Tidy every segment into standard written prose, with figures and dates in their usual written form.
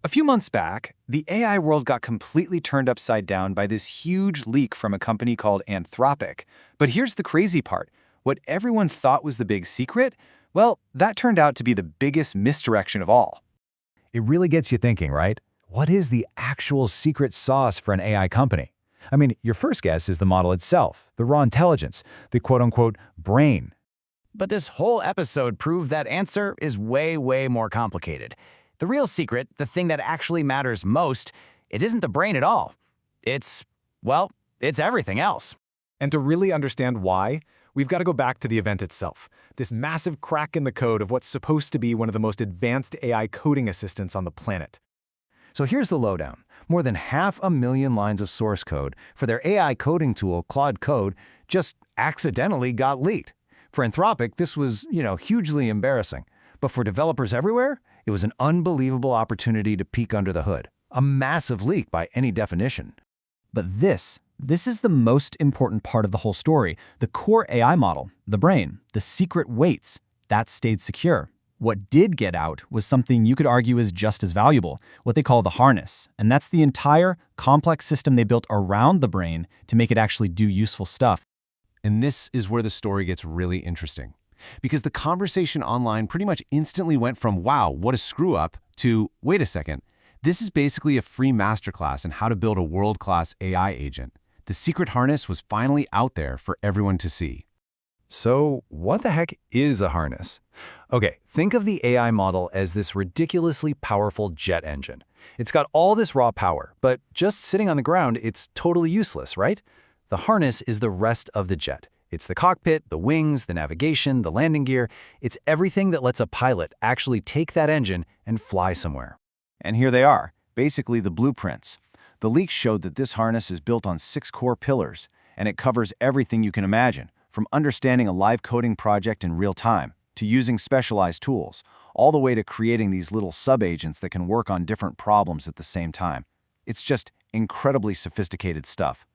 A few months back, the AI world got completely turned upside down by this huge leak from a company called Anthropic. But here's the crazy part. What everyone thought was the big secret, well, that turned out to be the biggest misdirection of all. It really gets you thinking, right? What is the actual secret sauce for an AI company? I mean, your first guess is the model itself, the raw intelligence, the quote-unquote brain. But this whole episode proved that answer is way more complicated. The real secret, the thing that actually matters most, it isn't the brain at all. It's everything else. And to really understand why, we've got to go back to the event itself, this massive crack in the code of what's supposed to be one of the most advanced AI coding assistants on the planet. So here's the lowdown. More than 500,000 lines of source code for their AI coding tool, Claude Code, just accidentally got leaked. For Anthropic, this was, hugely embarrassing. But for developers everywhere, it was an unbelievable opportunity to peek under the hood. A massive leak by any definition. But this is the most important part of the whole story. The core AI model, the brain, the secret weights, that stayed secure. What did get out was something you could argue is just as valuable, what they call the harness. And that's the entire complex system they built around the brain to make it actually do useful stuff. And this is where the story gets really interesting. Because the conversation online pretty much instantly went from, wow, what a screw up, to, wait a second, this is basically a free masterclass in how to build a world-class AI agent. The secret harness was finally out there for everyone to see. So what the heck is a harness? Okay, think of the AI model as this ridiculously powerful jet engine. It's got all this raw power, but just sitting on the ground, it's totally useless, right? The harness is the rest of the jet. It's the cockpit, the wings, the navigation, the landing gear. It's everything that lets a pilot actually take that engine and fly somewhere. And here they are, basically the blueprints. The leaks showed that this harness is built on 6 core pillars, and it covers everything you can imagine, from understanding a live coding project in real time, to using specialized tools, all the way to creating these little sub-agents that can work on different problems at the same time. It's just incredibly sophisticated stuff.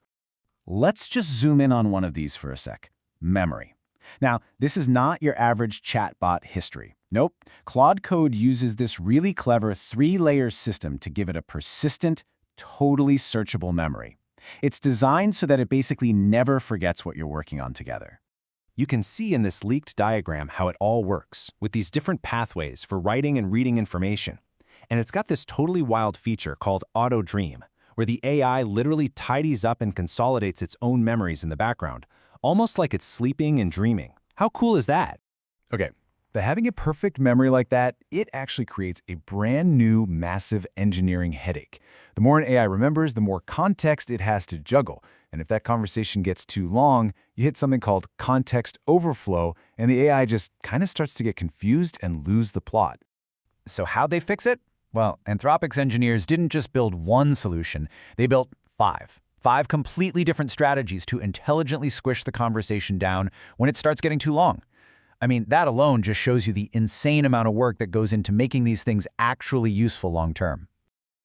Let's just zoom in on one of these for a sec. Memory. Now, this is not your average chatbot history. Nope. Claude Code uses this really clever 3-layer system to give it a persistent, totally searchable memory. It's designed so that it basically never forgets what you're working on together. You can see in this leaked diagram how it all works, with these different pathways for writing and reading information. And it's got this totally wild feature called Auto Dream, where the AI literally tidies up and consolidates its own memories in the background, almost like it's sleeping and dreaming. How cool is that? Okay, but having a perfect memory like that, it actually creates a brand new, massive engineering headache. The more an AI remembers, the more context it has to juggle. And if that conversation gets too long, you hit something called context overflow, and the AI just kind of starts to get confused and lose the plot. So how'd they fix it? Well, Anthropic's engineers didn't just build one solution, they built 5. 5 completely different strategies to intelligently squish the conversation down when it starts getting too long. I mean, that alone just shows you the insane amount of work that goes into making these things actually useful long-term.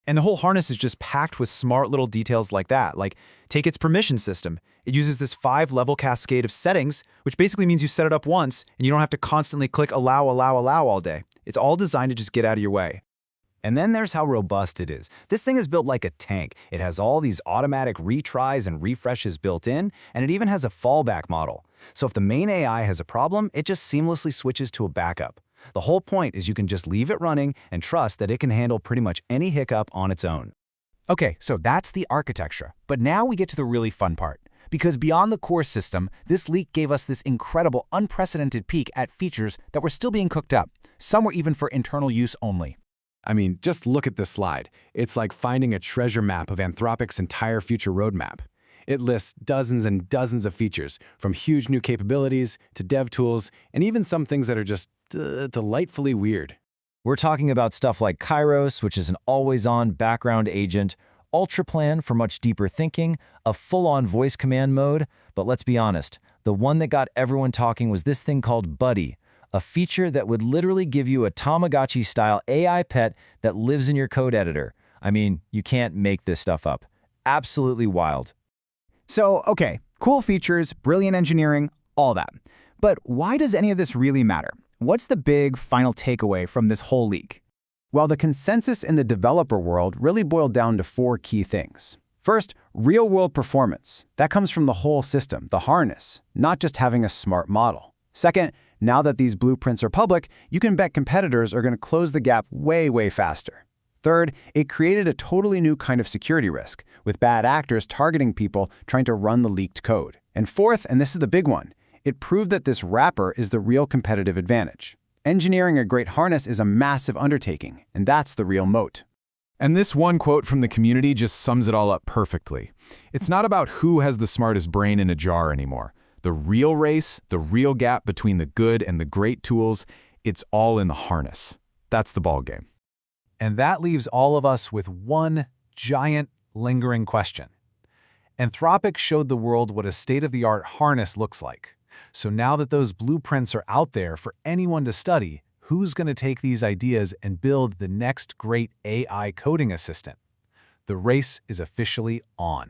And the whole harness is just packed with smart little details like that. Like, take its permission system. It uses this 5-level cascade of settings, which basically means you set it up once and you don't have to constantly click allow all day. It's all designed to just get out of your way. And then there's how robust it is. This thing is built like a tank. It has all these automatic retries and refreshes built in, and it even has a fallback model. So if the main AI has a problem, it just seamlessly switches to a backup. The whole point is you can just leave it running and trust that it can handle pretty much any hiccup on its own. Okay, so that's the architecture. But now we get to the really fun part. Because beyond the core system, this leak gave us this incredible, unprecedented peek at features that were still being cooked up. Some were even for internal use only. I mean, just look at this slide. It's like finding a treasure map of Anthropic's entire future roadmap. It lists dozens and dozens of features, from huge new capabilities to dev tools, and even some things that are just delightfully weird. We're talking about stuff like Kairos, which is an always-on background agent, UltraPlan for much deeper thinking, a full-on voice command mode, but let's be honest, the one that got everyone talking was this thing called Buddy, a feature that would literally give you a Tamagotchi-style AI pet that lives in your code editor. I mean, you can't make this stuff up. Absolutely wild. So, okay, cool features, brilliant engineering, all that. But why does any of this really matter? What's the big final takeaway from this whole leak? While the consensus in the developer world really boiled down to 4 key things. First, real-world performance. That comes from the whole system, the harness, not just having a smart model. Second, now that these blueprints are public, you can bet competitors are going to close the gap way, way faster. Third, it created a totally new kind of security risk, with bad actors targeting people trying to run the leaked code. And fourth, and this is the big one, it proved that this wrapper is the real competitive advantage. Engineering a great harness is a massive undertaking, and that's the real moat. And this one quote from the community just sums it all up perfectly. It's not about who has the smartest brain in a jar anymore. The real race, the real gap between the good and the great tools, it's all in the harness. That's the ballgame. And that leaves all of us with one giant, lingering question. Anthropic showed the world what a state-of-the-art harness looks like. So now that those blueprints are out there for anyone to study, who's going to take these ideas and build the next great AI coding assistant? The race is officially on.